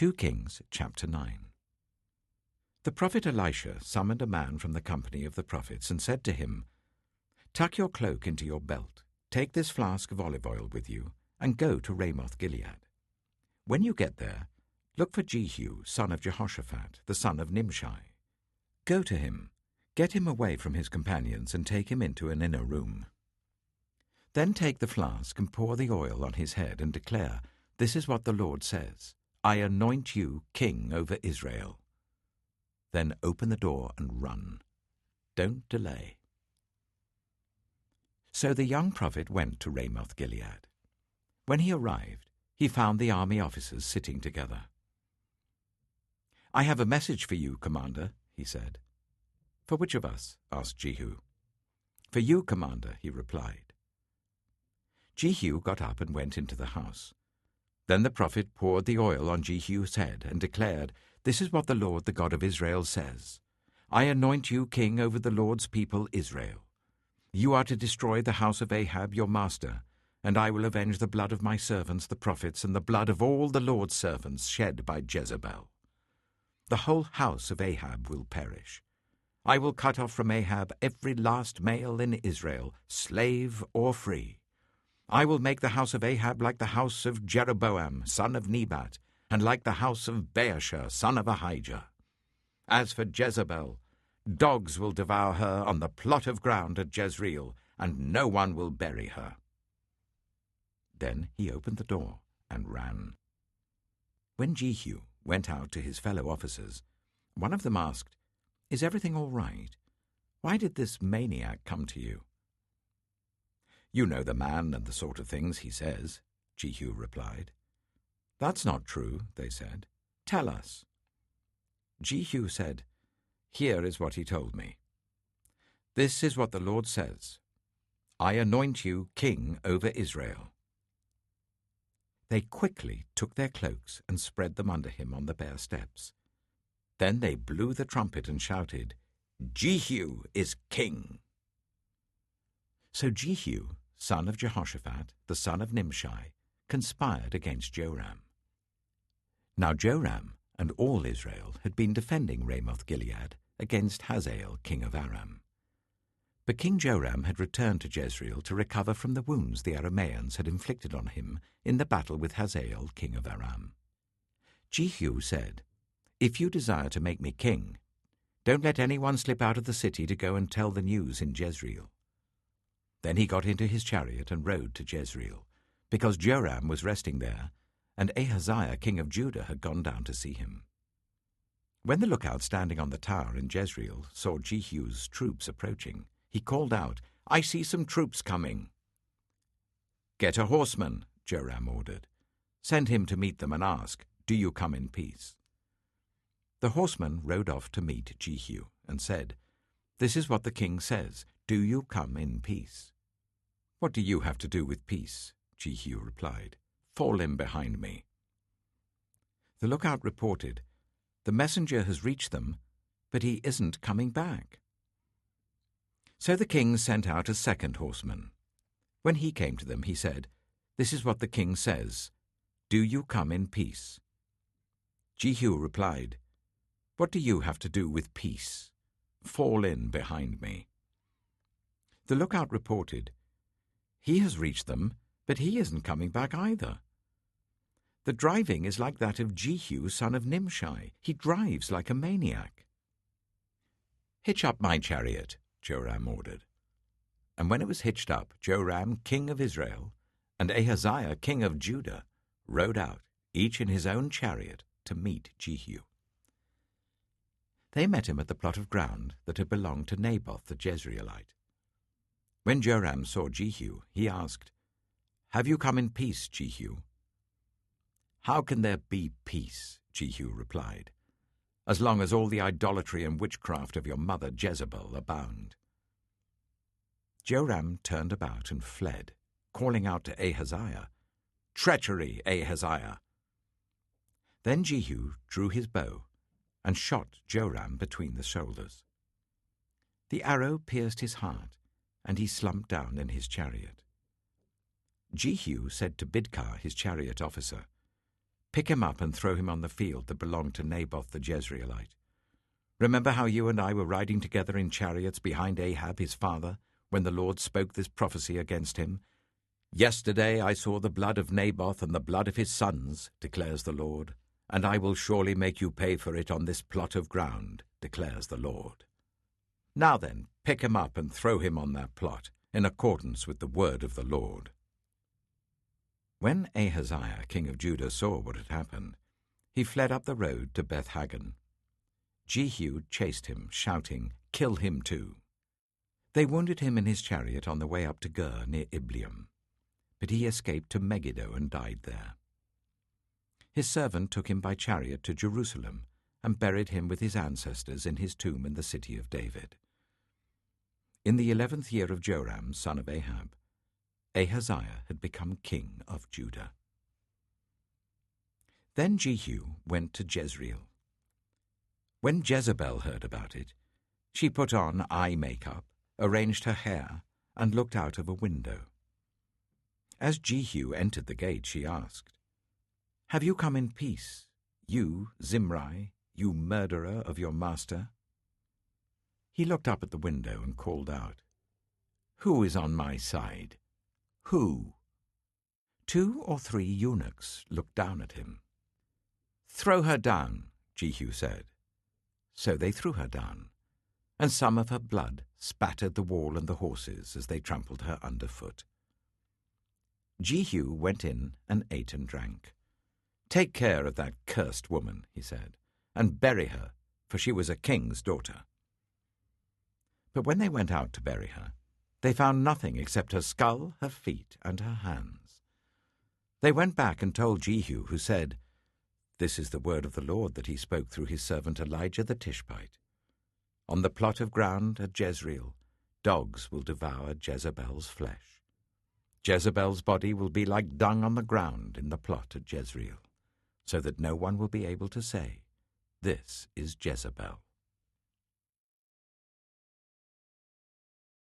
2 Kings chapter 9. The prophet Elisha summoned a man from the company of the prophets and said to him, "Tuck your cloak into your belt, take this flask of olive oil with you, and go to Ramoth-Gilead. When you get there, look for Jehu, son of Jehoshaphat, the son of Nimshi. Go to him, get him away from his companions, and take him into an inner room. Then take the flask and pour the oil on his head and declare, 'This is what the Lord says, I anoint you king over Israel.' Then open the door and run. Don't delay." So the young prophet went to Ramoth-Gilead. When he arrived, he found the army officers sitting together. "I have a message for you, Commander," he said. "For which of us?" asked Jehu. "For you, Commander," he replied. Jehu got up and went into the house. Then the prophet poured the oil on Jehu's head and declared, "This is what the Lord, the God of Israel, says. I anoint you king over the Lord's people Israel. You are to destroy the house of Ahab your master, and I will avenge the blood of my servants the prophets and the blood of all the Lord's servants shed by Jezebel. The whole house of Ahab will perish. I will cut off from Ahab every last male in Israel, slave or free. I will make the house of Ahab like the house of Jeroboam, son of Nebat, and like the house of Baasha, son of Ahijah. As for Jezebel, dogs will devour her on the plot of ground at Jezreel, and no one will bury her." Then he opened the door and ran. When Jehu went out to his fellow officers, one of them asked, "Is everything all right? Why did this maniac come to you?" "You know the man and the sort of things he says," Jehu replied. "That's not true," they said. "Tell us." Jehu said, "Here is what he told me. This is what the Lord says. I anoint you king over Israel." They quickly took their cloaks and spread them under him on the bare steps. Then they blew the trumpet and shouted, "Jehu is king!" So Jehu, son of Jehoshaphat, the son of Nimshi, conspired against Joram. Now Joram and all Israel had been defending Ramoth-Gilead against Hazael, king of Aram. But King Joram had returned to Jezreel to recover from the wounds the Arameans had inflicted on him in the battle with Hazael, king of Aram. Jehu said, "If you desire to make me king, don't let anyone slip out of the city to go and tell the news in Jezreel." Then he got into his chariot and rode to Jezreel, because Joram was resting there, and Ahaziah king of Judah had gone down to see him. When the lookout standing on the tower in Jezreel saw Jehu's troops approaching, he called out, "I see some troops coming." "Get a horseman," Joram ordered. "Send him to meet them and ask, 'Do you come in peace?'" The horseman rode off to meet Jehu and said, "This is what the king says, 'Do you come in peace?'" "What do you have to do with peace?" Jehu replied. "Fall in behind me." The lookout reported, "The messenger has reached them, but he isn't coming back." So the king sent out a second horseman. When he came to them, he said, "This is what the king says, 'Do you come in peace?'" Jehu replied, "What do you have to do with peace? Fall in behind me." The lookout reported, "He has reached them, but he isn't coming back either. The driving is like that of Jehu, son of Nimshi. He drives like a maniac." "Hitch up my chariot," Joram ordered. And when it was hitched up, Joram, king of Israel, and Ahaziah, king of Judah, rode out, each in his own chariot, to meet Jehu. They met him at the plot of ground that had belonged to Naboth the Jezreelite. When Joram saw Jehu, he asked, "Have you come in peace, Jehu?" "How can there be peace?" Jehu replied, "as long as all the idolatry and witchcraft of your mother Jezebel abound?" Joram turned about and fled, calling out to Ahaziah, "Treachery, Ahaziah!" Then Jehu drew his bow and shot Joram between the shoulders. The arrow pierced his heart, and he slumped down in his chariot. Jehu said to Bidkar, his chariot officer, Pick him up and throw him on the field that belonged to Naboth the Jezreelite. Remember how you and I were riding together in chariots behind Ahab his father, when the Lord spoke this prophecy against him? Yesterday I saw the blood of Naboth and the blood of his sons, declares the Lord, and I will surely make you pay for it on this plot of ground, declares the Lord. Now then, pick him up and throw him on that plot, in accordance with the word of the Lord. When Ahaziah, king of Judah, saw what had happened, he fled up the road to Beth-Haggan. Jehu chased him, shouting, "Kill him too!" They wounded him in his chariot on the way up to Gur near Ibleam, but he escaped to Megiddo and died there. His servant took him by chariot to Jerusalem and buried him with his ancestors in his tomb in the city of David. In the 11th year of Joram, son of Ahab, Ahaziah had become king of Judah. Then Jehu went to Jezreel. When Jezebel heard about it, she put on eye makeup, arranged her hair, and looked out of a window. As Jehu entered the gate, she asked, "Have you come in peace, you, Zimri, you murderer of your master?" He looked up at the window and called out, "Who is on my side? Who?" 2 or 3 eunuchs looked down at him. "Throw her down," Jehu said. So they threw her down, and some of her blood spattered the wall and the horses as they trampled her underfoot. Jehu went in and ate and drank. "Take care of that cursed woman," he said, "and bury her, for she was a king's daughter." But when they went out to bury her, they found nothing except her skull, her feet, and her hands. They went back and told Jehu, who said, "This is the word of the Lord that he spoke through his servant Elijah the Tishbite. On the plot of ground at Jezreel, dogs will devour Jezebel's flesh. Jezebel's body will be like dung on the ground in the plot at Jezreel, so that no one will be able to say, 'This is Jezebel.'"